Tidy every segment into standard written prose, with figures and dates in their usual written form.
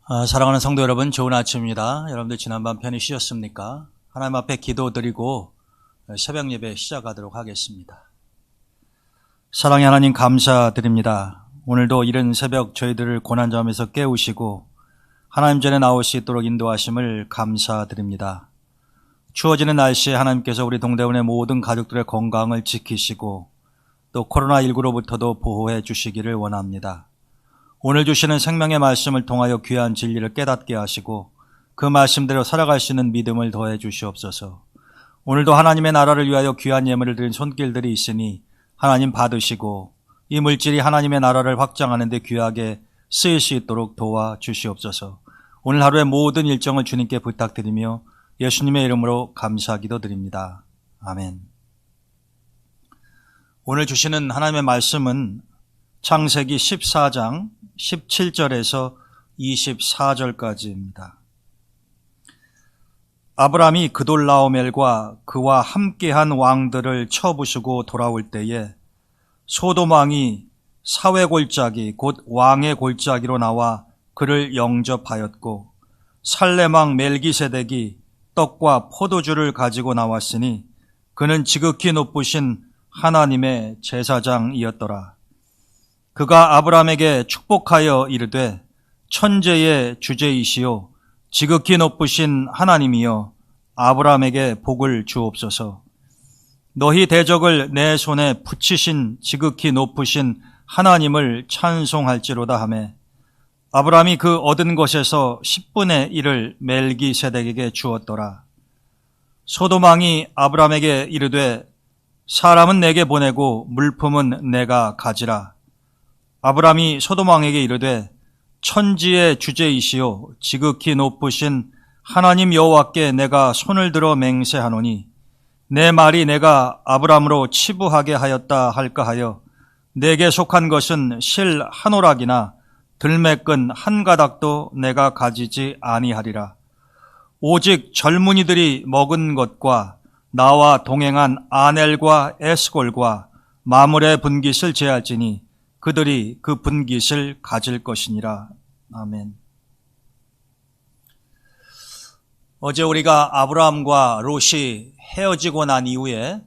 사랑하는 성도 여러분, 좋은 아침입니다. 여러분들 지난밤 편히 쉬셨습니까? 하나님 앞에 기도드리고 새벽 예배 시작하도록 하겠습니다. 사랑의 하나님 감사드립니다. 오늘도 이른 새벽 저희들을 고난잠에서 깨우시고 하나님 전에 나올 수 있도록 인도하심을 감사드립니다. 추워지는 날씨에 하나님께서 우리 동대문의 모든 가족들의 건강을 지키시고 또 코로나19로부터도 보호해 주시기를 원합니다. 오늘 주시는 생명의 말씀을 통하여 귀한 진리를 깨닫게 하시고 그 말씀대로 살아갈 수 있는 믿음을 더해 주시옵소서. 오늘도 하나님의 나라를 위하여 귀한 예물을 드린 손길들이 있으니 하나님 받으시고 이 물질이 하나님의 나라를 확장하는 데 귀하게 쓰일 수 있도록 도와 주시옵소서. 오늘 하루의 모든 일정을 주님께 부탁드리며 예수님의 이름으로 감사기도 드립니다. 아멘. 오늘 주시는 하나님의 말씀은 창세기 14장 17절에서 24절까지입니다. 아브람이 그돌라오멜과 그와 함께한 왕들을 쳐부수고 돌아올 때에 소돔 왕이 사회 골짜기 곧 왕의 골짜기로 나와 그를 영접하였고 살렘 왕 멜기세덱이 떡과 포도주를 가지고 나왔으니 그는 지극히 높으신 하나님의 제사장이었더라. 그가 아브람에게 축복하여 이르되 천재의 주제이시오 지극히 높으신 하나님이여 아브람에게 복을 주옵소서. 너희 대적을 내 손에 붙이신 지극히 높으신 하나님을 찬송할지로다 하매 아브람이 그 얻은 것에서 10분의 1을 멜기세덱에게 주었더라. 소돔 왕이 아브람에게 이르되 사람은 내게 보내고 물품은 내가 가지라. 아브람이 소돔 왕에게 이르되 천지의 주제이시오 지극히 높으신 하나님 여호와께 내가 손을 들어 맹세하노니 내 말이 내가 아브람으로 치부하게 하였다 할까 하여 내게 속한 것은 실 한 오락이나 들매끈 한 가닥도 내가 가지지 아니하리라. 오직 젊은이들이 먹은 것과 나와 동행한 아넬과 에스골과 마물의 분깃을 제할지니 그들이 그 분깃을 가질 것이니라. 아멘. 어제 우리가 아브라함과 롯이 헤어지고 난 이후에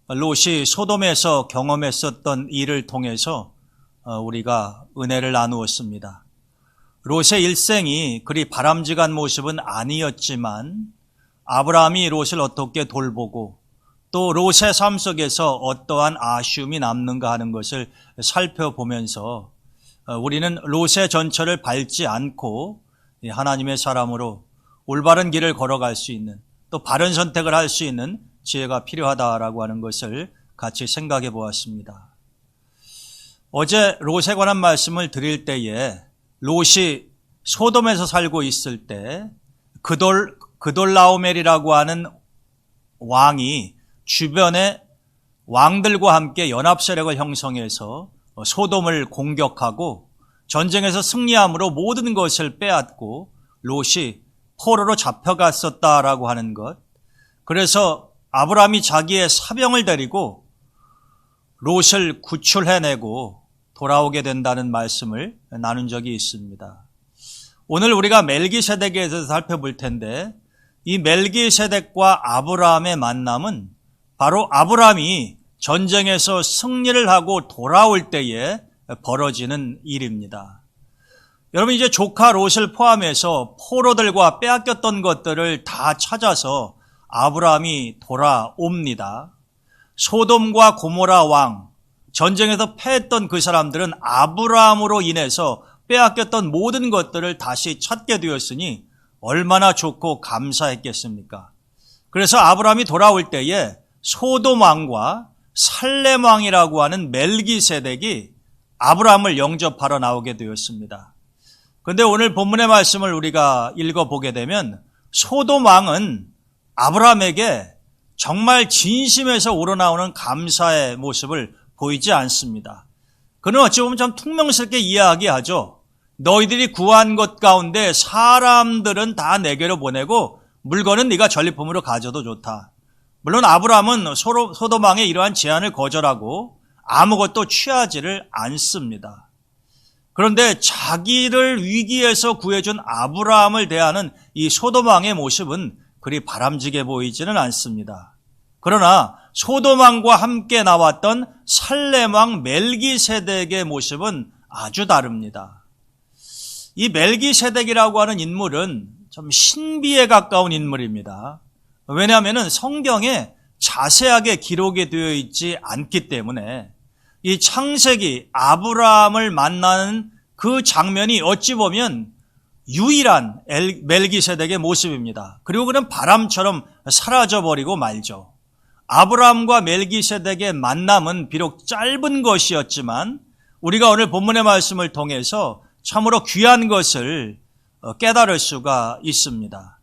롯이 소돔에서 경험했었던 일을 통해서 우리가 은혜를 나누었습니다. 롯의 일생이 그리 바람직한 모습은 아니었지만 아브라함이 롯을 어떻게 돌보고 또 롯의 삶 속에서 어떠한 아쉬움이 남는가 하는 것을 살펴보면서 우리는 롯의 전철을 밟지 않고 하나님의 사람으로 올바른 길을 걸어갈 수 있는 또 바른 선택을 할 수 있는 지혜가 필요하다라고 하는 것을 같이 생각해 보았습니다. 어제 롯에 관한 말씀을 드릴 때에 롯이 소돔에서 살고 있을 때 그돌라오멜이라고 하는 왕이 주변에 왕들과 함께 연합 세력을 형성해서 소돔을 공격하고 전쟁에서 승리함으로 모든 것을 빼앗고 롯이 포로로 잡혀갔었다라고 하는 것. 그래서 아브라함이 자기의 사병을 데리고 롯을 구출해내고 돌아오게 된다는 말씀을 나눈 적이 있습니다. 오늘 우리가 멜기세덱에 대해서 살펴볼 텐데 이 멜기세덱과 아브라함의 만남은 바로 아브라함이 전쟁에서 승리를 하고 돌아올 때에 벌어지는 일입니다. 여러분 이제 조카 롯을 포함해서 포로들과 빼앗겼던 것들을 다 찾아서 아브라함이 돌아옵니다. 소돔과 고모라 왕, 전쟁에서 패했던 그 사람들은 아브라함으로 인해서 빼앗겼던 모든 것들을 다시 찾게 되었으니 얼마나 좋고 감사했겠습니까? 그래서 아브라함이 돌아올 때에 소돔 왕과 살렘 왕이라고 하는 멜기세덱이 아브라함을 영접하러 나오게 되었습니다. 그런데 오늘 본문의 말씀을 우리가 읽어보게 되면 소돔 왕은 아브라함에게 정말 진심에서 우러나오는 감사의 모습을 보이지 않습니다. 그는 어찌 보면 참 퉁명스럽게 이야기하죠. 너희들이 구한 것 가운데 사람들은 다 내게로 보내고 물건은 네가 전리품으로 가져도 좋다. 물론 아브라함은 소돔 왕의 이러한 제안을 거절하고 아무것도 취하지를 않습니다. 그런데 자기를 위기에서 구해준 아브라함을 대하는 이 소돔 왕의 모습은 그리 바람직해 보이지는 않습니다. 그러나 소돔 왕과 함께 나왔던 살렘 왕 멜기세덱의 모습은 아주 다릅니다. 이 멜기세덱이라고 하는 인물은 좀 신비에 가까운 인물입니다. 왜냐하면 성경에 자세하게 기록이 되어 있지 않기 때문에 이 창세기 아브라함을 만나는 그 장면이 어찌 보면 유일한 멜기세덱의 모습입니다. 그리고 그는 바람처럼 사라져버리고 말죠. 아브라함과 멜기세덱의 만남은 비록 짧은 것이었지만 우리가 오늘 본문의 말씀을 통해서 참으로 귀한 것을 깨달을 수가 있습니다.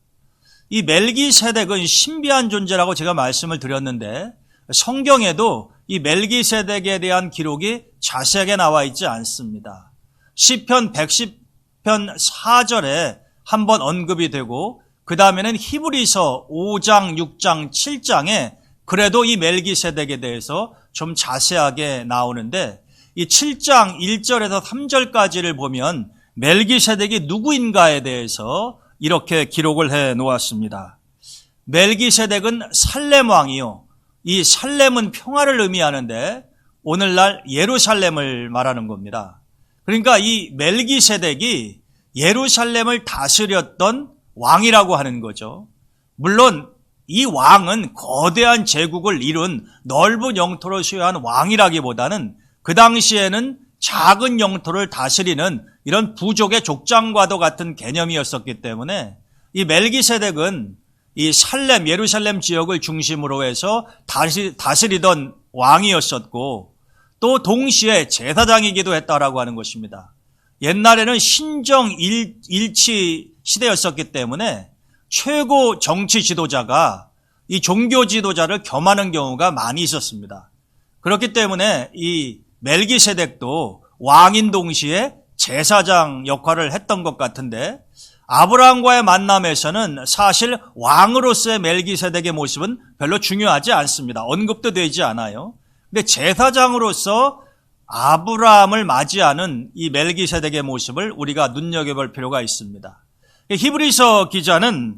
이 멜기세덱은 신비한 존재라고 제가 말씀을 드렸는데 성경에도 이 멜기세덱에 대한 기록이 자세하게 나와 있지 않습니다. 시편 110편 4절에 한번 언급이 되고 그 다음에는 히브리서 5장, 6장, 7장에 그래도 이 멜기세덱에 대해서 좀 자세하게 나오는데 이 7장 1절에서 3절까지를 보면 멜기세덱이 누구인가에 대해서 이렇게 기록을 해 놓았습니다. 멜기세덱은 살렘 왕이요. 이 살렘은 평화를 의미하는데 오늘날 예루살렘을 말하는 겁니다. 그러니까 이 멜기세덱이 예루살렘을 다스렸던 왕이라고 하는 거죠. 물론 이 왕은 거대한 제국을 이룬 넓은 영토를 소유한 왕이라기보다는 그 당시에는 작은 영토를 다스리는 이런 부족의 족장과도 같은 개념이었었기 때문에 이 멜기세덱은 이 살렘, 예루살렘 지역을 중심으로 해서 다스리던 왕이었었고 또 동시에 제사장이기도 했다라고 하는 것입니다. 옛날에는 신정 일치 시대였었기 때문에 최고 정치 지도자가 이 종교 지도자를 겸하는 경우가 많이 있었습니다. 그렇기 때문에 이 멜기세덱도 왕인 동시에 제사장 역할을 했던 것 같은데 아브라함과의 만남에서는 사실 왕으로서의 멜기세덱의 모습은 별로 중요하지 않습니다. 언급도 되지 않아요. 근데 제사장으로서 아브라함을 맞이하는 이 멜기세덱의 모습을 우리가 눈여겨볼 필요가 있습니다. 히브리서 기자는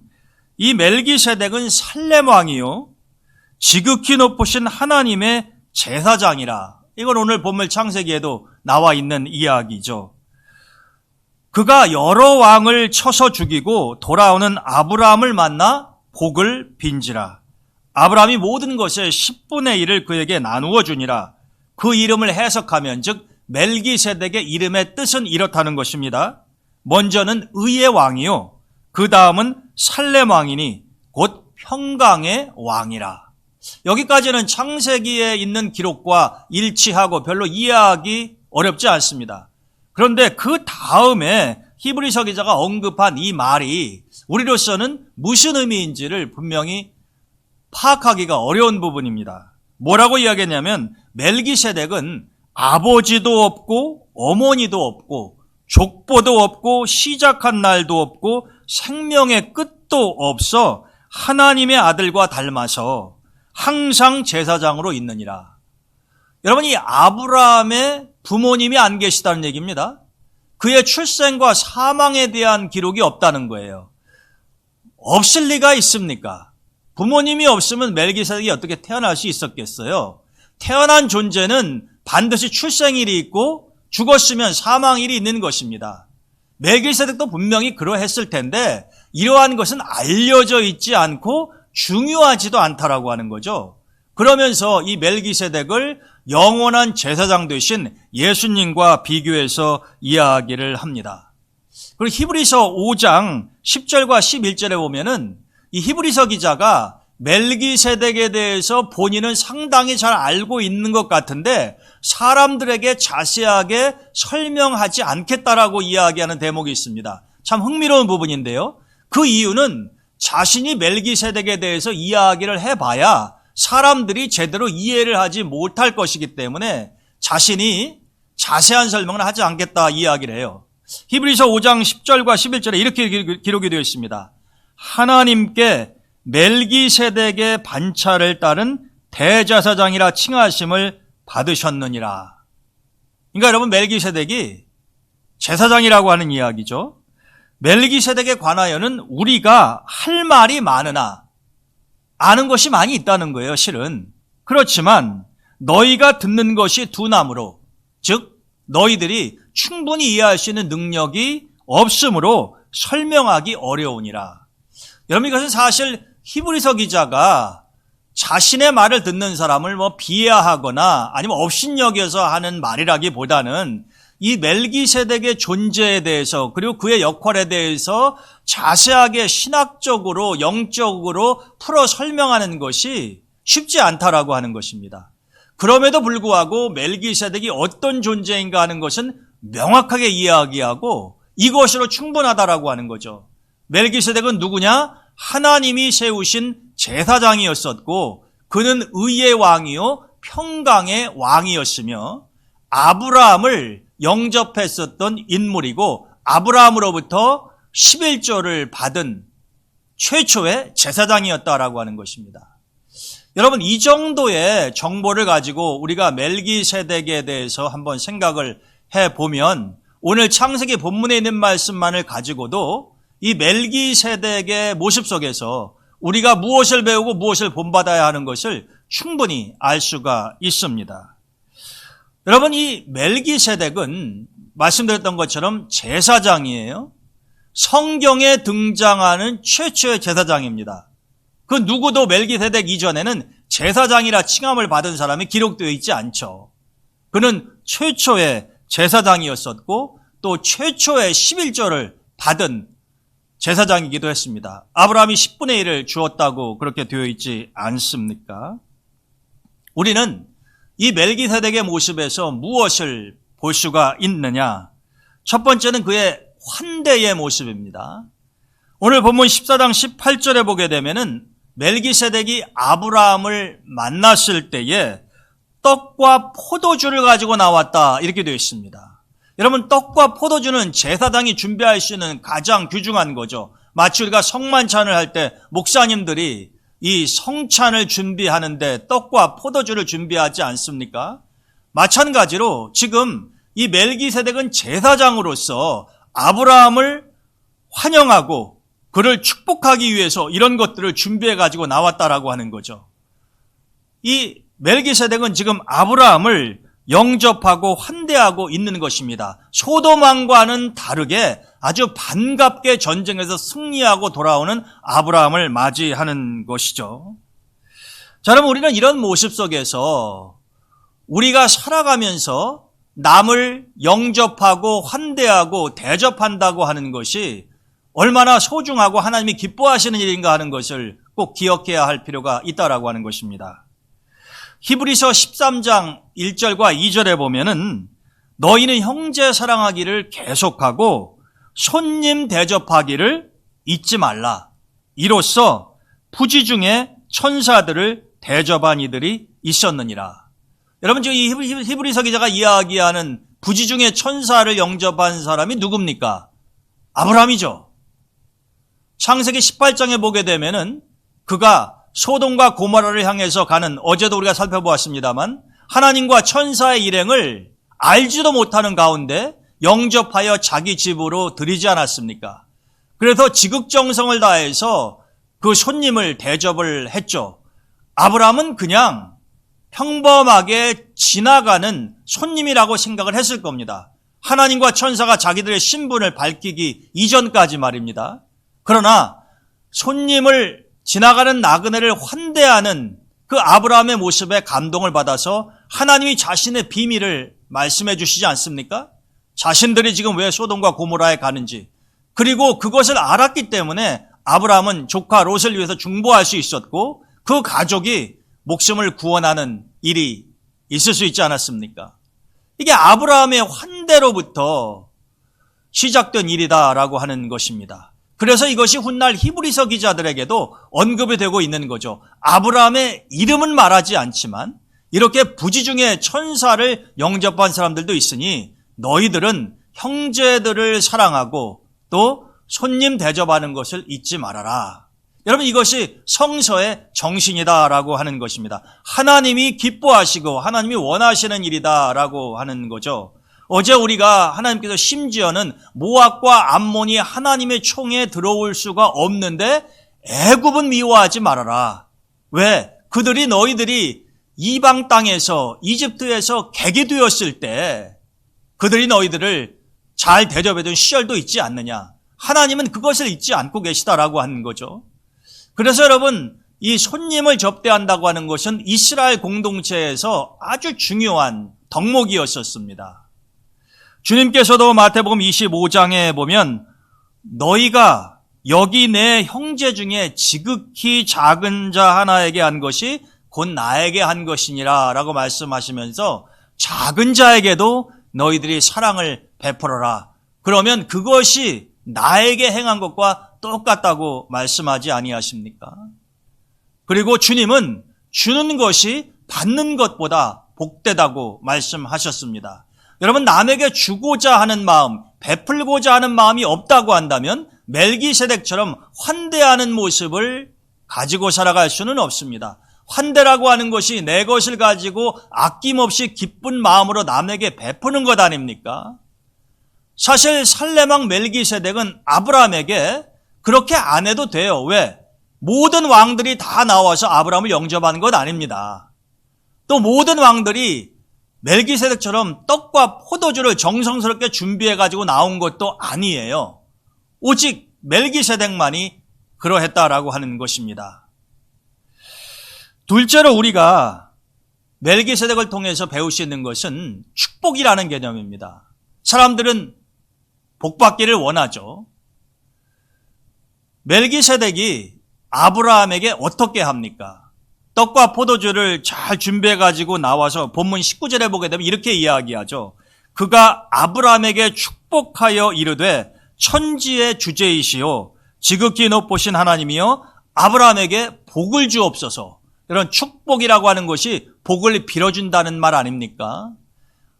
이 멜기세덱은 살렘 왕이요 지극히 높으신 하나님의 제사장이라. 이건 오늘 본문 창세기에도 나와 있는 이야기죠. 그가 여러 왕을 쳐서 죽이고 돌아오는 아브라함을 만나 복을 빈지라. 아브라함이 모든 것의 10분의 1을 그에게 나누어 주니라. 그 이름을 해석하면 즉 멜기세덱의 이름의 뜻은 이렇다는 것입니다. 먼저는 의의 왕이요 그 다음은 살렘 왕이니 곧 평강의 왕이라. 여기까지는 창세기에 있는 기록과 일치하고 별로 이해하기 어렵지 않습니다. 그런데 그 다음에 히브리서 기자가 언급한 이 말이 우리로서는 무슨 의미인지를 분명히 파악하기가 어려운 부분입니다. 뭐라고 이야기했냐면 멜기세덱은 아버지도 없고 어머니도 없고 족보도 없고 시작한 날도 없고 생명의 끝도 없어 하나님의 아들과 닮아서 항상 제사장으로 있느니라. 여러분 이 아브라함의 부모님이 안 계시다는 얘기입니다. 그의 출생과 사망에 대한 기록이 없다는 거예요. 없을 리가 있습니까? 부모님이 없으면 멜기세덱이 어떻게 태어날 수 있었겠어요? 태어난 존재는 반드시 출생일이 있고 죽었으면 사망일이 있는 것입니다. 멜기세덱도 분명히 그러했을 텐데 이러한 것은 알려져 있지 않고 중요하지도 않다라고 하는 거죠. 그러면서 이 멜기세덱을 영원한 제사장 되신 예수님과 비교해서 이야기를 합니다. 그리고 히브리서 5장 10절과 11절에 보면은 이 히브리서 기자가 멜기세덱에 대해서 본인은 상당히 잘 알고 있는 것 같은데 사람들에게 자세하게 설명하지 않겠다라고 이야기하는 대목이 있습니다. 참 흥미로운 부분인데요. 그 이유는 자신이 멜기세덱에 대해서 이야기를 해봐야 사람들이 제대로 이해를 하지 못할 것이기 때문에 자신이 자세한 설명을 하지 않겠다 이야기를 해요. 히브리서 5장 10절과 11절에 이렇게 기록이 되어 있습니다. 하나님께 멜기세덱의 반차를 따른 대제사장이라 칭하심을 받으셨느니라. 그러니까 여러분 멜기세덱이 제사장이라고 하는 이야기죠. 멜기세덱에 관하여는 우리가 할 말이 많으나 아는 것이 많이 있다는 거예요, 실은. 그렇지만 너희가 듣는 것이 둔함으로, 즉 너희들이 충분히 이해할 수 있는 능력이 없으므로 설명하기 어려우니라. 여러분, 이것은 사실 히브리서 기자가 자신의 말을 듣는 사람을 비하하거나 아니면 업신여겨서 하는 말이라기보다는 이 멜기세덱의 존재에 대해서 그리고 그의 역할에 대해서 자세하게 신학적으로 영적으로 풀어 설명하는 것이 쉽지 않다라고 하는 것입니다. 그럼에도 불구하고 멜기세덱이 어떤 존재인가 하는 것은 명확하게 이야기하고 이것으로 충분하다라고 하는 거죠. 멜기세덱은 누구냐? 하나님이 세우신 제사장이었었고 그는 의의 왕이요 평강의 왕이었으며 아브라함을 영접했었던 인물이고 아브라함으로부터 11조를 받은 최초의 제사장이었다라고 하는 것입니다. 여러분, 이 정도의 정보를 가지고 우리가 멜기세덱에 대해서 한번 생각을 해보면 오늘 창세기 본문에 있는 말씀만을 가지고도 이 멜기세덱의 모습 속에서 우리가 무엇을 배우고 무엇을 본받아야 하는 것을 충분히 알 수가 있습니다. 여러분, 이 멜기세덱은 말씀드렸던 것처럼 제사장이에요. 성경에 등장하는 최초의 제사장입니다. 그 누구도 멜기세덱 이전에는 제사장이라 칭함을 받은 사람이 기록되어 있지 않죠. 그는 최초의 제사장이었었고 또 최초의 11조를 받은 제사장이기도 했습니다. 아브라함이 10분의 1을 주었다고 그렇게 되어 있지 않습니까? 우리는 이 멜기세덱의 모습에서 무엇을 볼 수가 있느냐? 첫 번째는 그의 환대의 모습입니다. 오늘 본문 14장 18절에 보게 되면은 멜기세덱이 아브라함을 만났을 때에 떡과 포도주를 가지고 나왔다 이렇게 되어 있습니다. 여러분, 떡과 포도주는 제사장이 준비할 수 있는 가장 귀중한 거죠. 마치 우리가 성만찬을 할 때 목사님들이 이 성찬을 준비하는데 떡과 포도주를 준비하지 않습니까? 마찬가지로 지금 이 멜기세덱은 제사장으로서 아브라함을 환영하고 그를 축복하기 위해서 이런 것들을 준비해 가지고 나왔다라고 하는 거죠. 이 멜기세덱은 지금 아브라함을 영접하고 환대하고 있는 것입니다. 소돔 왕과는 다르게 아주 반갑게 전쟁에서 승리하고 돌아오는 아브라함을 맞이하는 것이죠. 자, 그럼 우리는 이런 모습 속에서 우리가 살아가면서 남을 영접하고 환대하고 대접한다고 하는 것이 얼마나 소중하고 하나님이 기뻐하시는 일인가 하는 것을 꼭 기억해야 할 필요가 있다라고 하는 것입니다. 히브리서 13장 1절과 2절에 보면은 너희는 형제 사랑하기를 계속하고 손님 대접하기를 잊지 말라. 이로써 부지 중에 천사들을 대접한 이들이 있었느니라. 여러분, 지금 이 히브리서 기자가 이야기하는 부지 중에 천사를 영접한 사람이 누굽니까? 아브라함이죠. 창세기 18장에 보게 되면은 그가 소돔과 고모라를 향해서 가는, 어제도 우리가 살펴보았습니다만 하나님과 천사의 일행을 알지도 못하는 가운데 영접하여 자기 집으로 들이지 않았습니까? 그래서 지극정성을 다해서 그 손님을 대접을 했죠. 아브라함은 그냥 평범하게 지나가는 손님이라고 생각을 했을 겁니다. 하나님과 천사가 자기들의 신분을 밝히기 이전까지 말입니다. 그러나 손님을 지나가는 나그네를 환대하는 그 아브라함의 모습에 감동을 받아서 하나님이 자신의 비밀을 말씀해 주시지 않습니까? 자신들이 지금 왜 소돔과 고모라에 가는지, 그리고 그것을 알았기 때문에 아브라함은 조카 롯을 위해서 중보할 수 있었고 그 가족이 목숨을 구원하는 일이 있을 수 있지 않았습니까? 이게 아브라함의 환대로부터 시작된 일이다라고 하는 것입니다. 그래서 이것이 훗날 히브리서 기자들에게도 언급이 되고 있는 거죠. 아브라함의 이름은 말하지 않지만 이렇게 부지 중에 천사를 영접한 사람들도 있으니 너희들은 형제들을 사랑하고 또 손님 대접하는 것을 잊지 말아라. 여러분, 이것이 성서의 정신이다라고 하는 것입니다. 하나님이 기뻐하시고 하나님이 원하시는 일이다라고 하는 거죠. 어제 우리가 하나님께서 심지어는 모압과 암몬이 하나님의 총에 들어올 수가 없는데 애굽은 미워하지 말아라. 왜? 그들이 너희들이 이방 땅에서 이집트에서 객이 되었을 때 그들이 너희들을 잘 대접해준 시절도 있지 않느냐. 하나님은 그것을 잊지 않고 계시다라고 하는 거죠. 그래서 여러분, 이 손님을 접대한다고 하는 것은 이스라엘 공동체에서 아주 중요한 덕목이었었습니다. 주님께서도 마태복음 25장에 보면 너희가 여기 내 형제 중에 지극히 작은 자 하나에게 한 것이 곧 나에게 한 것이니라 라고 말씀하시면서 작은 자에게도 너희들이 사랑을 베풀어라. 그러면 그것이 나에게 행한 것과 똑같다고 말씀하지 아니하십니까? 그리고 주님은 주는 것이 받는 것보다 복되다고 말씀하셨습니다. 여러분, 남에게 주고자 하는 마음, 베풀고자 하는 마음이 없다고 한다면 멜기세덱처럼 환대하는 모습을 가지고 살아갈 수는 없습니다. 환대라고 하는 것이 내 것을 가지고 아낌없이 기쁜 마음으로 남에게 베푸는 것 아닙니까? 사실 살레망 멜기세덱은 아브라함에게 그렇게 안 해도 돼요. 왜? 모든 왕들이 다 나와서 아브라함을 영접하는 것 아닙니다. 또 모든 왕들이 멜기세덱처럼 떡과 포도주를 정성스럽게 준비해가지고 나온 것도 아니에요. 오직 멜기세덱만이 그러했다라고 하는 것입니다. 둘째로 우리가 멜기세덱을 통해서 배울 수 있는 것은 축복이라는 개념입니다. 사람들은 복받기를 원하죠. 멜기세덱이 아브라함에게 어떻게 합니까? 떡과 포도주를 잘 준비해가지고 나와서 본문 19절에 보게 되면 이렇게 이야기하죠. 그가 아브라함에게 축복하여 이르되 천지의 주제이시오 지극히 높으신 하나님이여 아브라함에게 복을 주옵소서. 이런 축복이라고 하는 것이 복을 빌어준다는 말 아닙니까?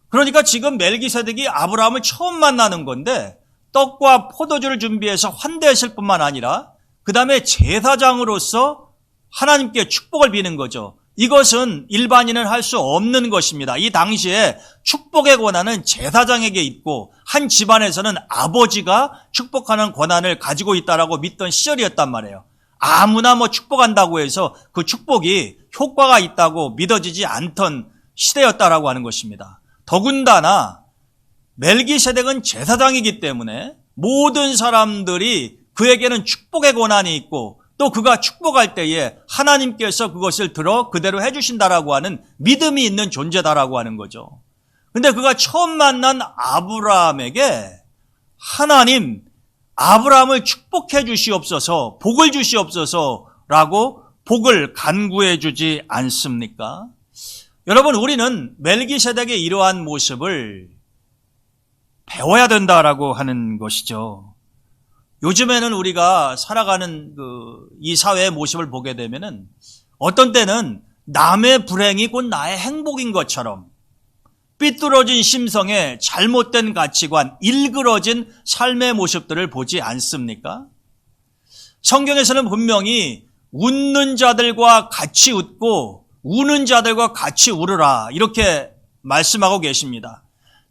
그러니까 지금 멜기세덱이 아브라함을 처음 만나는 건데 떡과 포도주를 준비해서 환대했을 뿐만 아니라 그 다음에 제사장으로서 하나님께 축복을 비는 거죠. 이것은 일반인은 할 수 없는 것입니다. 이 당시에 축복의 권한은 제사장에게 있고 한 집안에서는 아버지가 축복하는 권한을 가지고 있다라고 믿던 시절이었단 말이에요. 아무나 축복한다고 해서 그 축복이 효과가 있다고 믿어지지 않던 시대였다라고 하는 것입니다. 더군다나 멜기세덱은 제사장이기 때문에 모든 사람들이 그에게는 축복의 권한이 있고 또 그가 축복할 때에 하나님께서 그것을 들어 그대로 해주신다라고 하는 믿음이 있는 존재다라고 하는 거죠. 근데 그가 처음 만난 아브라함에게 하나님, 아브라함을 축복해 주시옵소서, 복을 주시옵소서라고 복을 간구해 주지 않습니까? 여러분, 우리는 멜기세덱의 이러한 모습을 배워야 된다라고 하는 것이죠. 요즘에는 우리가 살아가는 이 사회의 모습을 보게 되면은 어떤 때는 남의 불행이 곧 나의 행복인 것처럼 삐뚤어진 심성에 잘못된 가치관, 일그러진 삶의 모습들을 보지 않습니까? 성경에서는 분명히 웃는 자들과 같이 웃고 우는 자들과 같이 울으라 이렇게 말씀하고 계십니다.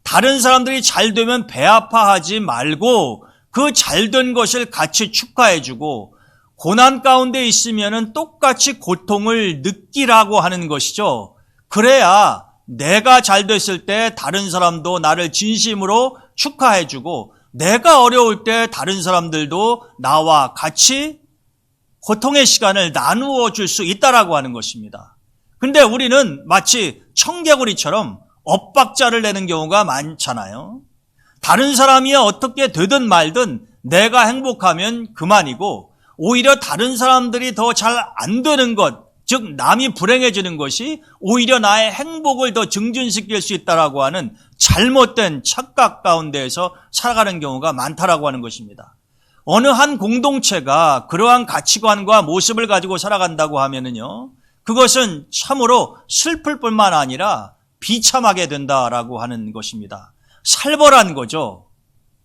다른 사람들이 잘 되면 배 아파하지 말고 그 잘된 것을 같이 축하해주고 고난 가운데 있으면은 똑같이 고통을 느끼라고 하는 것이죠. 그래야 내가 잘 됐을 때 다른 사람도 나를 진심으로 축하해주고 내가 어려울 때 다른 사람들도 나와 같이 고통의 시간을 나누어 줄 수 있다라고 하는 것입니다. 근데 우리는 마치 청개구리처럼 엇박자를 내는 경우가 많잖아요. 다른 사람이 어떻게 되든 말든 내가 행복하면 그만이고 오히려 다른 사람들이 더 잘 안 되는 것, 즉 남이 불행해지는 것이 오히려 나의 행복을 더 증진시킬 수 있다라고 하는 잘못된 착각 가운데에서 살아가는 경우가 많다라고 하는 것입니다. 어느 한 공동체가 그러한 가치관과 모습을 가지고 살아간다고 하면은요, 그것은 참으로 슬플 뿐만 아니라 비참하게 된다라고 하는 것입니다. 살벌한 거죠.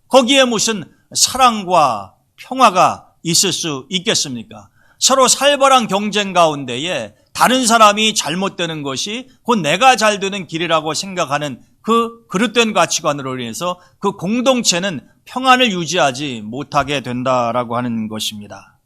거기에 무슨 사랑과 평화가 있을 수 있겠습니까? 서로 살벌한 경쟁 가운데에 다른 사람이 잘못되는 것이 곧 내가 잘 되는 길이라고 생각하는 그 그릇된 가치관으로 인해서 그 공동체는 평안을 유지하지 못하게 된다라고 하는 것입니다.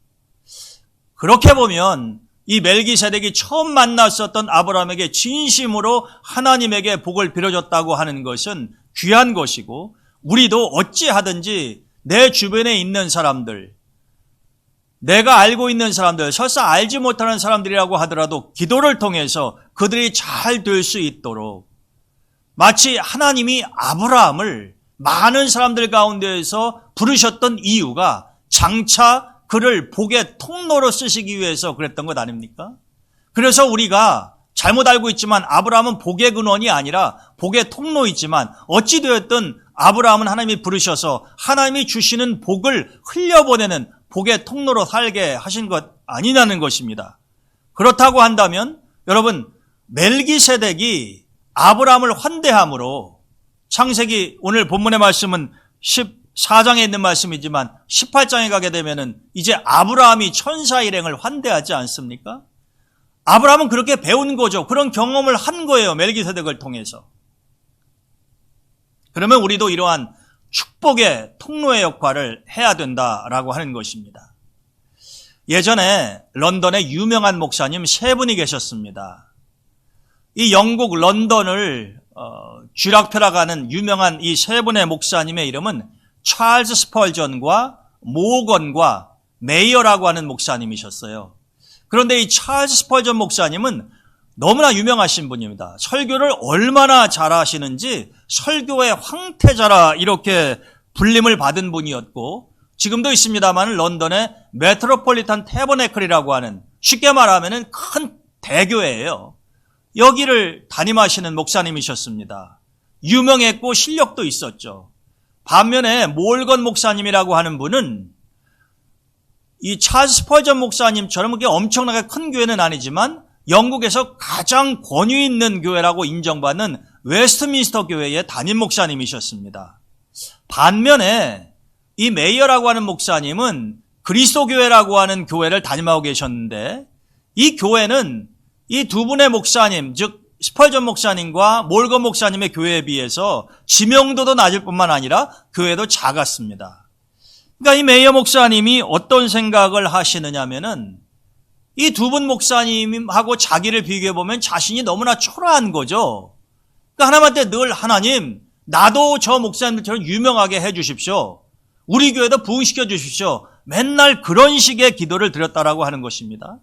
그렇게 보면 이 멜기세덱이 처음 만났었던 아브라함에게 진심으로 하나님에게 복을 빌어줬다고 하는 것은 귀한 것이고, 우리도 어찌하든지 내 주변에 있는 사람들, 내가 알고 있는 사람들, 설사 알지 못하는 사람들이라고 하더라도 기도를 통해서 그들이 잘 될 수 있도록, 마치 하나님이 아브라함을 많은 사람들 가운데에서 부르셨던 이유가 장차 그를 복의 통로로 쓰시기 위해서 그랬던 것 아닙니까? 그래서 우리가 잘못 알고 있지만 아브라함은 복의 근원이 아니라 복의 통로이지만, 어찌 되었든 아브라함은 하나님이 부르셔서 하나님이 주시는 복을 흘려보내는 복의 통로로 살게 하신 것 아니냐는 것입니다. 그렇다고 한다면 여러분, 멜기세덱이 아브라함을 환대함으로, 창세기 오늘 본문의 말씀은 14장에 있는 말씀이지만 18장에 가게 되면은 이제 아브라함이 천사 일행을 환대하지 않습니까? 아브라함은 그렇게 배운 거죠. 그런 경험을 한 거예요, 멜기세덱을 통해서. 그러면 우리도 이러한 축복의 통로의 역할을 해야 된다라고 하는 것입니다. 예전에 런던에 유명한 목사님 세 분이 계셨습니다. 이 영국 런던을 쥐락펴락하는 유명한 이 세 분의 목사님의 이름은 찰스 스펄전과 모건과 메이어라고 하는 목사님이셨어요. 그런데 이 찰스 스펄전 목사님은 너무나 유명하신 분입니다. 설교를 얼마나 잘하시는지 설교의 황태자라 이렇게 불림을 받은 분이었고, 지금도 있습니다만 런던의 메트로폴리탄 태버네클이라고 하는, 쉽게 말하면 큰 대교회예요. 여기를 담임하시는 목사님이셨습니다. 유명했고 실력도 있었죠. 반면에 몰건 목사님이라고 하는 분은 이 찰스 스펄전 목사님처럼 그렇게 엄청나게 큰 교회는 아니지만 영국에서 가장 권위 있는 교회라고 인정받는 웨스트민스터 교회의 담임 목사님이셨습니다. 반면에 이 메이어라고 하는 목사님은 그리스도 교회라고 하는 교회를 담임하고 계셨는데, 이 교회는 이 두 분의 목사님, 즉 스펄전 목사님과 몰건 목사님의 교회에 비해서 지명도도 낮을 뿐만 아니라 교회도 작았습니다. 그러니까 이 메이어 목사님이 어떤 생각을 하시느냐면은, 이 두 분 목사님하고 자기를 비교해 보면 자신이 너무나 초라한 거죠. 그러니까 하나님한테 늘, 하나님, 나도 저 목사님들처럼 유명하게 해 주십시오. 우리 교회도 부흥시켜 주십시오. 맨날 그런 식의 기도를 드렸다라고 하는 것입니다.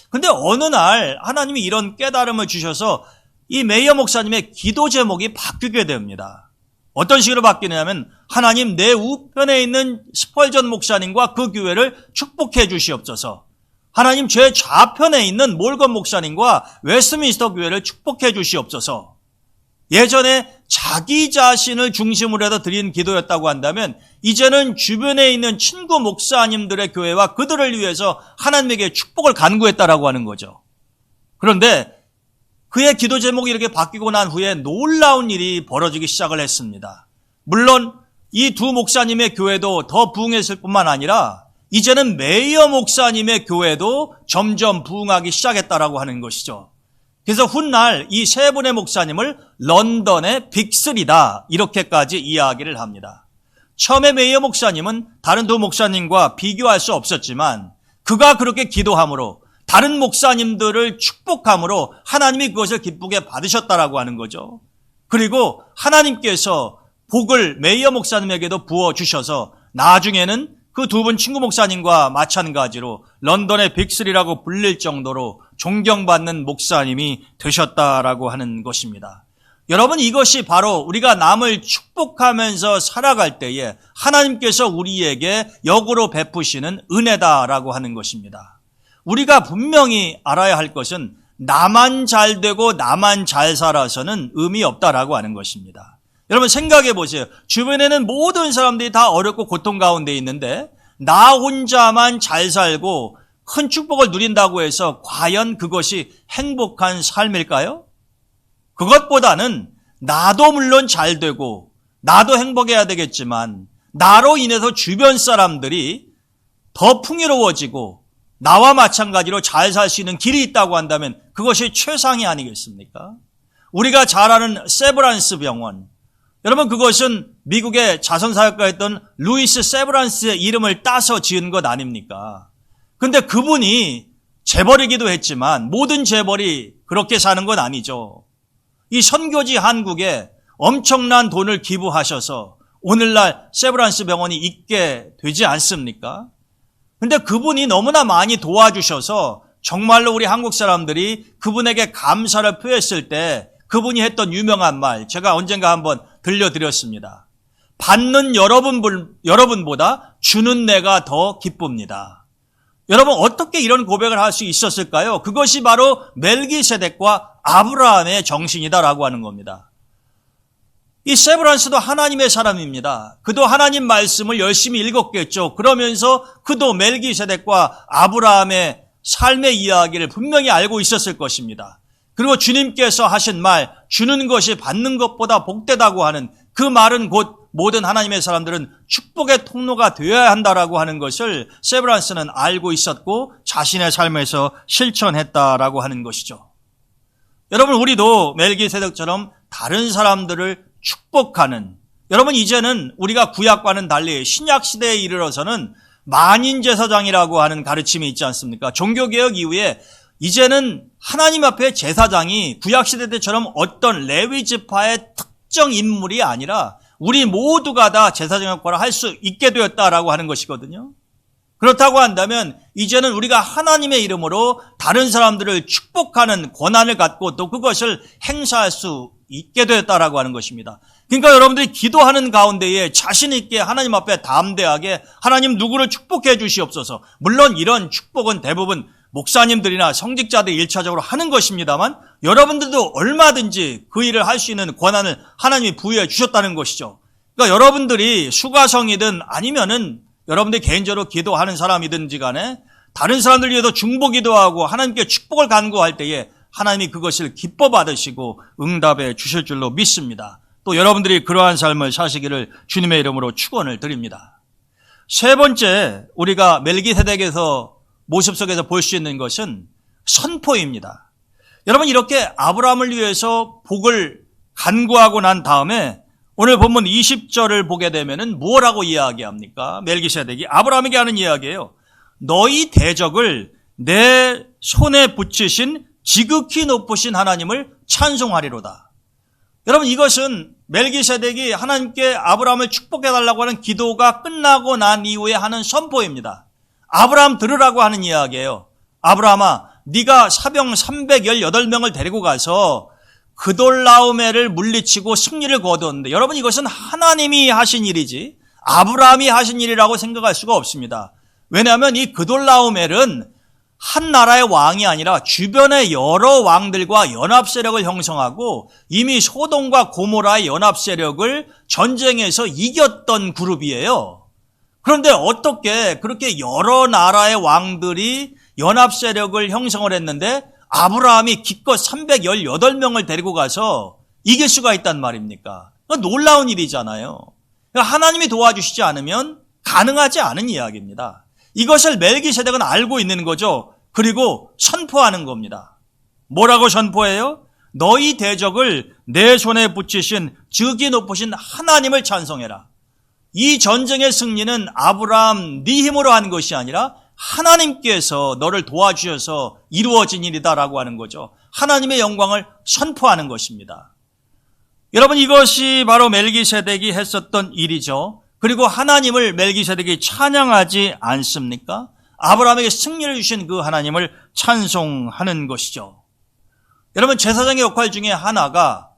근데 어느 날 하나님이 이런 깨달음을 주셔서 이 메이어 목사님의 기도 제목이 바뀌게 됩니다. 어떤 식으로 바뀌냐면, 하나님, 내 우편에 있는 스펄전 목사님과 그 교회를 축복해 주시옵소서. 하나님, 제 좌편에 있는 몰건 목사님과 웨스트민스터 교회를 축복해 주시옵소서. 예전에 자기 자신을 중심으로 해서 드린 기도였다고 한다면, 이제는 주변에 있는 친구 목사님들의 교회와 그들을 위해서 하나님에게 축복을 간구했다라고 하는 거죠. 그런데 그의 기도 제목이 이렇게 바뀌고 난 후에 놀라운 일이 벌어지기 시작을 했습니다. 물론 이 두 목사님의 교회도 더 부흥했을 뿐만 아니라 이제는 메이어 목사님의 교회도 점점 부흥하기 시작했다라고 하는 것이죠. 그래서 훗날 이 세 분의 목사님을 런던의 빅3다 이렇게까지 이야기를 합니다. 처음에 메이어 목사님은 다른 두 목사님과 비교할 수 없었지만, 그가 그렇게 기도함으로 다른 목사님들을 축복함으로 하나님이 그것을 기쁘게 받으셨다라고 하는 거죠. 그리고 하나님께서 복을 메이어 목사님에게도 부어주셔서 나중에는 그 두 분 친구 목사님과 마찬가지로 런던의 빅3라고 불릴 정도로 존경받는 목사님이 되셨다라고 하는 것입니다. 여러분, 이것이 바로 우리가 남을 축복하면서 살아갈 때에 하나님께서 우리에게 역으로 베푸시는 은혜다라고 하는 것입니다. 우리가 분명히 알아야 할 것은 나만 잘 되고 나만 잘 살아서는 의미 없다라고 하는 것입니다. 여러분, 생각해 보세요. 주변에는 모든 사람들이 다 어렵고 고통 가운데 있는데 나 혼자만 잘 살고 큰 축복을 누린다고 해서 과연 그것이 행복한 삶일까요? 그것보다는 나도 물론 잘 되고 나도 행복해야 되겠지만 나로 인해서 주변 사람들이 더 풍요로워지고 나와 마찬가지로 잘 살 수 있는 길이 있다고 한다면 그것이 최상이 아니겠습니까? 우리가 잘 아는 세브란스 병원. 여러분, 그것은 미국의 자선사역가였던 루이스 세브란스의 이름을 따서 지은 것 아닙니까? 근데 그분이 재벌이기도 했지만 모든 재벌이 그렇게 사는 건 아니죠. 이 선교지 한국에 엄청난 돈을 기부하셔서 오늘날 세브란스 병원이 있게 되지 않습니까? 근데 그분이 너무나 많이 도와주셔서 정말로 우리 한국 사람들이 그분에게 감사를 표했을 때 그분이 했던 유명한 말, 제가 언젠가 한번 들려드렸습니다. 받는 여러분보다 주는 내가 더 기쁩니다. 여러분, 어떻게 이런 고백을 할 수 있었을까요? 그것이 바로 멜기세덱과 아브라함의 정신이다라고 하는 겁니다. 이 세브란스도 하나님의 사람입니다. 그도 하나님 말씀을 열심히 읽었겠죠. 그러면서 그도 멜기세덱과 아브라함의 삶의 이야기를 분명히 알고 있었을 것입니다. 그리고 주님께서 하신 말, 주는 것이 받는 것보다 복되다고 하는 그 말은 곧 모든 하나님의 사람들은 축복의 통로가 되어야 한다라고 하는 것을 세브란스는 알고 있었고 자신의 삶에서 실천했다라고 하는 것이죠. 여러분, 우리도 멜기세덱처럼 다른 사람들을 축복하는, 여러분, 이제는 우리가 구약과는 달리 신약 시대에 이르러서는 만인제사장이라고 하는 가르침이 있지 않습니까? 종교개혁 이후에 이제는 하나님 앞에 제사장이 구약시대 때처럼 어떤 레위 지파의 특정 인물이 아니라 우리 모두가 다 제사장 역할을 할 수 있게 되었다라고 하는 것이거든요. 그렇다고 한다면 이제는 우리가 하나님의 이름으로 다른 사람들을 축복하는 권한을 갖고 또 그것을 행사할 수 있게 되었다라고 하는 것입니다. 그러니까 여러분들이 기도하는 가운데에 자신 있게 하나님 앞에 담대하게 하나님 누구를 축복해 주시옵소서. 물론 이런 축복은 대부분 목사님들이나 성직자들이 1차적으로 하는 것입니다만 여러분들도 얼마든지 그 일을 할 수 있는 권한을 하나님이 부여해 주셨다는 것이죠. 그러니까 여러분들이 수가성이든 아니면은 여러분들이 개인적으로 기도하는 사람이든지 간에 다른 사람들 위해서 중보기도하고 하나님께 축복을 간구할 때에 하나님이 그것을 기뻐 받으시고 응답해 주실 줄로 믿습니다. 또 여러분들이 그러한 삶을 사시기를 주님의 이름으로 축원을 드립니다. 세 번째, 우리가 멜기세덱에서 모습 속에서 볼 수 있는 것은 선포입니다. 여러분, 이렇게 아브라함을 위해서 복을 간구하고 난 다음에 오늘 본문 20절을 보게 되면은 뭐라고 이야기합니까? 멜기세덱이 아브라함에게 하는 이야기예요. 너희 대적을 내 손에 붙이신 지극히 높으신 하나님을 찬송하리로다. 여러분, 이것은 멜기세덱이 하나님께 아브라함을 축복해달라고 하는 기도가 끝나고 난 이후에 하는 선포입니다. 아브라함 들으라고 하는 이야기예요. 아브라함아, 네가 사병 318명을 데리고 가서 그돌라오메를 물리치고 승리를 거두었는데, 여러분, 이것은 하나님이 하신 일이지 아브라함이 하신 일이라고 생각할 수가 없습니다. 왜냐하면 이 그돌라오멜은 한 나라의 왕이 아니라 주변의 여러 왕들과 연합 세력을 형성하고 이미 소돔과 고모라의 연합 세력을 전쟁에서 이겼던 그룹이에요. 그런데 어떻게 그렇게 여러 나라의 왕들이 연합 세력을 형성을 했는데 아브라함이 기껏 318명을 데리고 가서 이길 수가 있단 말입니까? 놀라운 일이잖아요. 하나님이 도와주시지 않으면 가능하지 않은 이야기입니다. 이것을 멜기세덱은 알고 있는 거죠. 그리고 선포하는 겁니다. 뭐라고 선포해요? 너희 대적을 내 손에 붙이신 즉이 높으신 하나님을 찬송해라. 이 전쟁의 승리는 아브라함 네 힘으로 한 것이 아니라 하나님께서 너를 도와주셔서 이루어진 일이다라고 하는 거죠. 하나님의 영광을 선포하는 것입니다. 여러분, 이것이 바로 멜기세덱이 했었던 일이죠. 그리고 하나님을 멜기세덱이 찬양하지 않습니까? 아브라함에게 승리를 주신 그 하나님을 찬송하는 것이죠. 여러분, 제사장의 역할 중에 하나가,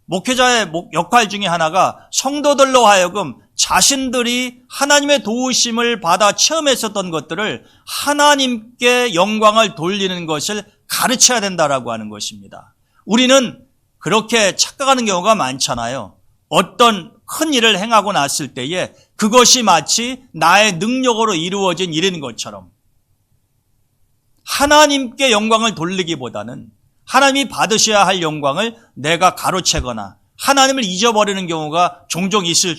목회자의 역할 중에 하나가 성도들로 하여금 자신들이 하나님의 도우심을 받아 체험했었던 것들을 하나님께 영광을 돌리는 것을 가르쳐야 된다라고 하는 것입니다. 우리는 그렇게 착각하는 경우가 많잖아요. 어떤 큰 일을 행하고 났을 때에 그것이 마치 나의 능력으로 이루어진 일인 것처럼 하나님께 영광을 돌리기보다는 하나님이 받으셔야 할 영광을 내가 가로채거나 하나님을 잊어버리는 경우가 종종 있을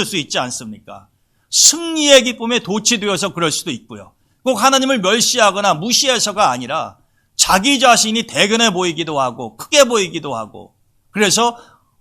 수 있지 않습니까? 승리의 기쁨에 도취되어서 그럴 수도 있고요. 꼭 하나님을 멸시하거나 무시해서가 아니라 자기 자신이 대견해 보이기도 하고 크게 보이기도 하고 그래서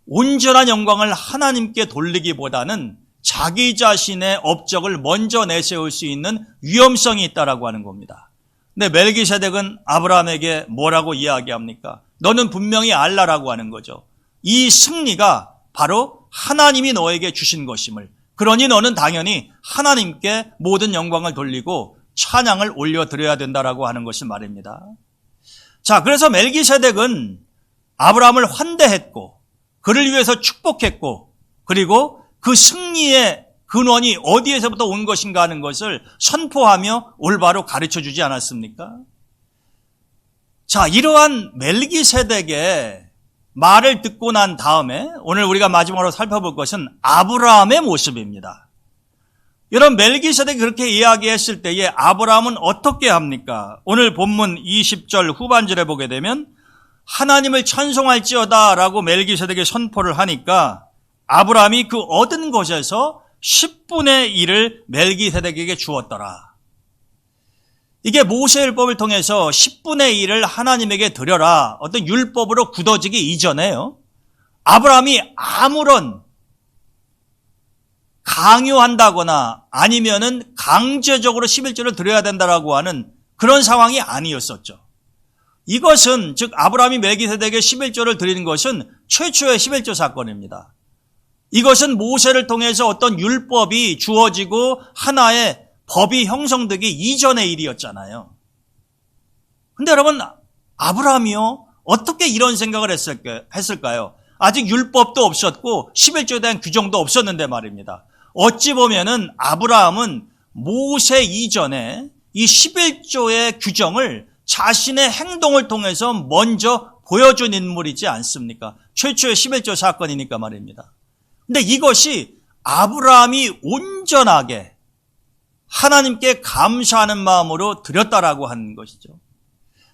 온전한 영광을 하나님께 돌리기보다는 자기 자신의 업적을 먼저 내세울 수 있는 위험성이 있다라고 하는 겁니다. 근데 멜기세덱은 아브라함에게 뭐라고 이야기합니까? 너는 분명히 알라라고 하는 거죠. 이 승리가 바로 하나님이 너에게 주신 것임을, 그러니 너는 당연히 하나님께 모든 영광을 돌리고 찬양을 올려드려야 된다라고 하는 것을 말입니다. 자, 그래서 멜기세덱은 아브라함을 환대했고 그를 위해서 축복했고, 그리고 그 승리의 근원이 어디에서부터 온 것인가 하는 것을 선포하며 올바로 가르쳐주지 않았습니까? 자, 이러한 멜기세덱의 말을 듣고 난 다음에 오늘 우리가 마지막으로 살펴볼 것은 아브라함의 모습입니다. 여러분, 멜기세덱이 그렇게 이야기했을 때에 아브라함은 어떻게 합니까? 오늘 본문 20절 후반절에 보게 되면 하나님을 찬송할지어다 라고 멜기세덱이 선포를 하니까 아브라함이 그 얻은 것에서 10분의 1을 멜기세덱에게 주었더라. 이게 모세율법을 통해서 10분의 1을 하나님에게 드려라, 어떤 율법으로 굳어지기 이전에요, 아브라함이 아무런 강요한다거나 아니면은 강제적으로 11조를 드려야 된다라고 하는 그런 상황이 아니었었죠. 이것은 즉 아브라함이 멜기세덱에게 11조를 드리는 것은 최초의 11조 사건입니다. 이것은 모세를 통해서 어떤 율법이 주어지고 하나의 법이 형성되기 이전의 일이었잖아요. 근데 여러분, 아브라함이요, 어떻게 이런 생각을 했을까요? 아직 율법도 없었고 11조에 대한 규정도 없었는데 말입니다. 어찌 보면은 아브라함은 모세 이전에 이 11조의 규정을 자신의 행동을 통해서 먼저 보여준 인물이지 않습니까? 최초의 11조 사건이니까 말입니다. 근데 이것이 아브라함이 온전하게 하나님께 감사하는 마음으로 드렸다라고 하는 것이죠.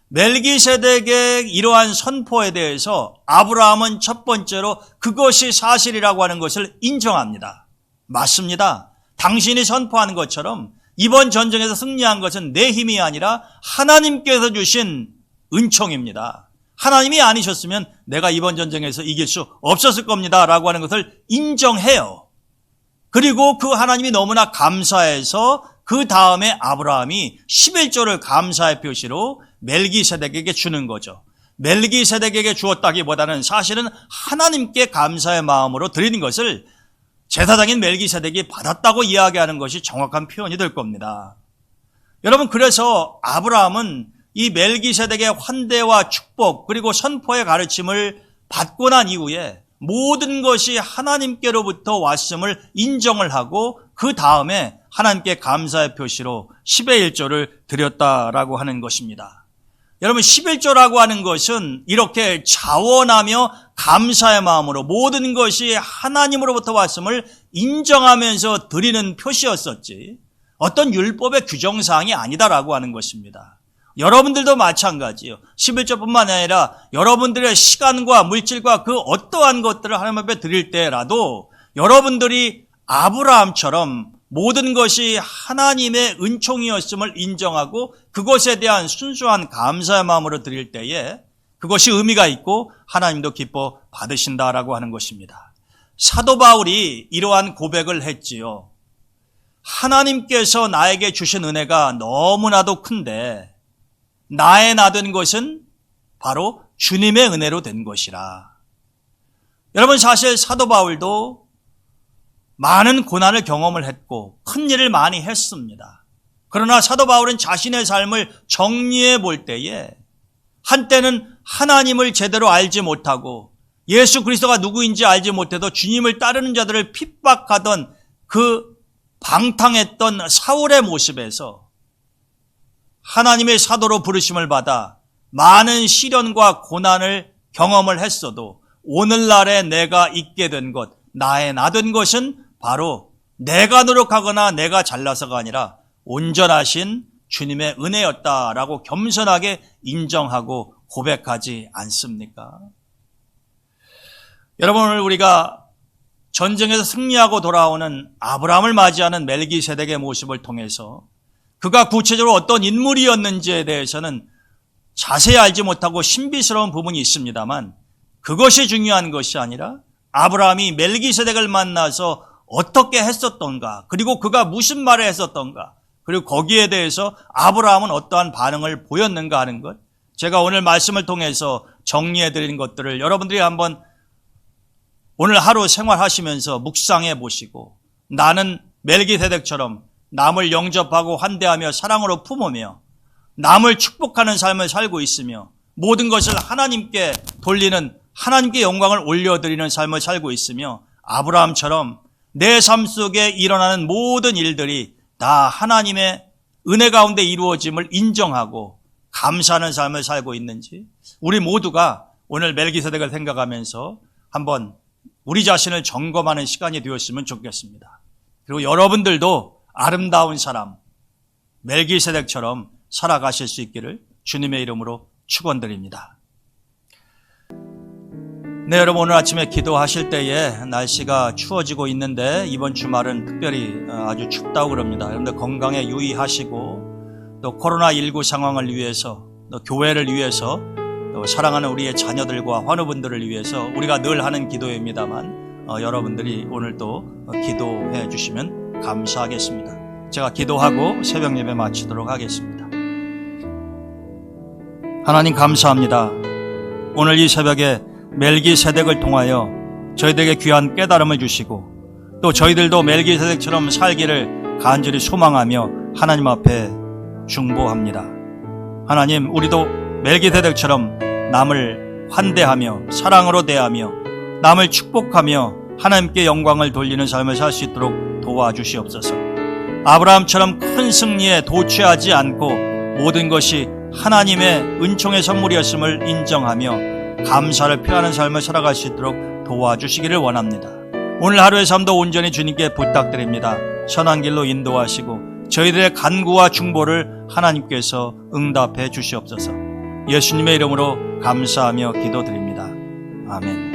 멜기세덱의 이러한 선포에 대해서 아브라함은 첫 번째로 그것이 사실이라고 하는 것을 인정합니다. 맞습니다. 당신이 선포하는 것처럼 이번 전쟁에서 승리한 것은 내 힘이 아니라 하나님께서 주신 은총입니다. 하나님이 아니셨으면 내가 이번 전쟁에서 이길 수 없었을 겁니다 라고 하는 것을 인정해요. 그리고 그 하나님이 너무나 감사해서 그 다음에 아브라함이 11조를 감사의 표시로 멜기세덱에게 주는 거죠. 멜기세덱에게 주었다기보다는 사실은 하나님께 감사의 마음으로 드리는 것을 제사장인 멜기세덱이 받았다고 이야기하는 것이 정확한 표현이 될 겁니다. 여러분, 그래서 아브라함은 이 멜기세덱의 환대와 축복 그리고 선포의 가르침을 받고 난 이후에 모든 것이 하나님께로부터 왔음을 인정을 하고 그 다음에 하나님께 감사의 표시로 10의 1조를 드렸다라고 하는 것입니다. 여러분, 11조라고 하는 것은 이렇게 자원하며 감사의 마음으로 모든 것이 하나님으로부터 왔음을 인정하면서 드리는 표시였었지 어떤 율법의 규정사항이 아니다라고 하는 것입니다. 여러분들도 마찬가지예요. 11조뿐만 아니라 여러분들의 시간과 물질과 그 어떠한 것들을 하나님 앞에 드릴 때라도 여러분들이 아브라함처럼 모든 것이 하나님의 은총이었음을 인정하고 그것에 대한 순수한 감사의 마음으로 드릴 때에 그것이 의미가 있고 하나님도 기뻐 받으신다라고 하는 것입니다. 사도 바울이 이러한 고백을 했지요. 하나님께서 나에게 주신 은혜가 너무나도 큰데 나의 나된 것은 바로 주님의 은혜로 된 것이라. 여러분, 사실 사도 바울도 많은 고난을 경험을 했고 큰 일을 많이 했습니다. 그러나 사도 바울은 자신의 삶을 정리해 볼 때에 한때는 하나님을 제대로 알지 못하고 예수 그리스도가 누구인지 알지 못해도 주님을 따르는 자들을 핍박하던 그 방탕했던 사울의 모습에서 하나님의 사도로 부르심을 받아 많은 시련과 고난을 경험을 했어도 오늘날에 내가 있게 된 것, 나의 나된 것은 바로 내가 노력하거나 내가 잘나서가 아니라 온전하신 주님의 은혜였다라고 겸손하게 인정하고 고백하지 않습니까? 여러분, 오늘 우리가 전쟁에서 승리하고 돌아오는 아브라함을 맞이하는 멜기세덱의 모습을 통해서 그가 구체적으로 어떤 인물이었는지에 대해서는 자세히 알지 못하고 신비스러운 부분이 있습니다만 그것이 중요한 것이 아니라 아브라함이 멜기세덱을 만나서 어떻게 했었던가, 그리고 그가 무슨 말을 했었던가, 그리고 거기에 대해서 아브라함은 어떠한 반응을 보였는가 하는 것, 제가 오늘 말씀을 통해서 정리해드린 것들을 여러분들이 한번 오늘 하루 생활하시면서 묵상해 보시고, 나는 멜기세덱처럼 남을 영접하고 환대하며 사랑으로 품으며 남을 축복하는 삶을 살고 있으며 모든 것을 하나님께 돌리는, 하나님께 영광을 올려드리는 삶을 살고 있으며, 아브라함처럼 내 삶 속에 일어나는 모든 일들이 다 하나님의 은혜 가운데 이루어짐을 인정하고 감사하는 삶을 살고 있는지, 우리 모두가 오늘 멜기세덱을 생각하면서 한번 우리 자신을 점검하는 시간이 되었으면 좋겠습니다. 그리고 여러분들도 아름다운 사람, 멜기세덱처럼 살아가실 수 있기를 주님의 이름으로 축원드립니다. 네, 여러분, 오늘 아침에 기도하실 때에 날씨가 추워지고 있는데 이번 주말은 특별히 아주 춥다고 그럽니다. 여러분들 건강에 유의하시고, 또 코로나19 상황을 위해서, 또 교회를 위해서, 또 사랑하는 우리의 자녀들과 환우분들을 위해서 우리가 늘 하는 기도입니다만, 여러분들이 오늘 또 기도해 주시면 감사하겠습니다. 제가 기도하고 새벽 예배 마치도록 하겠습니다. 하나님 감사합니다. 오늘 이 새벽에 멜기세덱을 통하여 저희들에게 귀한 깨달음을 주시고, 또 저희들도 멜기세덱처럼 살기를 간절히 소망하며 하나님 앞에 중보합니다. 하나님, 우리도 멜기세덱처럼 남을 환대하며 사랑으로 대하며 남을 축복하며 하나님께 영광을 돌리는 삶을 살 수 있도록 도와주시옵소서. 아브라함처럼 큰 승리에 도취하지 않고 모든 것이 하나님의 은총의 선물이었음을 인정하며 감사를 표하는 삶을 살아갈 수 있도록 도와주시기를 원합니다. 오늘 하루의 삶도 온전히 주님께 부탁드립니다. 선한 길로 인도하시고 저희들의 간구와 중보를 하나님께서 응답해 주시옵소서. 예수님의 이름으로 감사하며 기도드립니다. 아멘.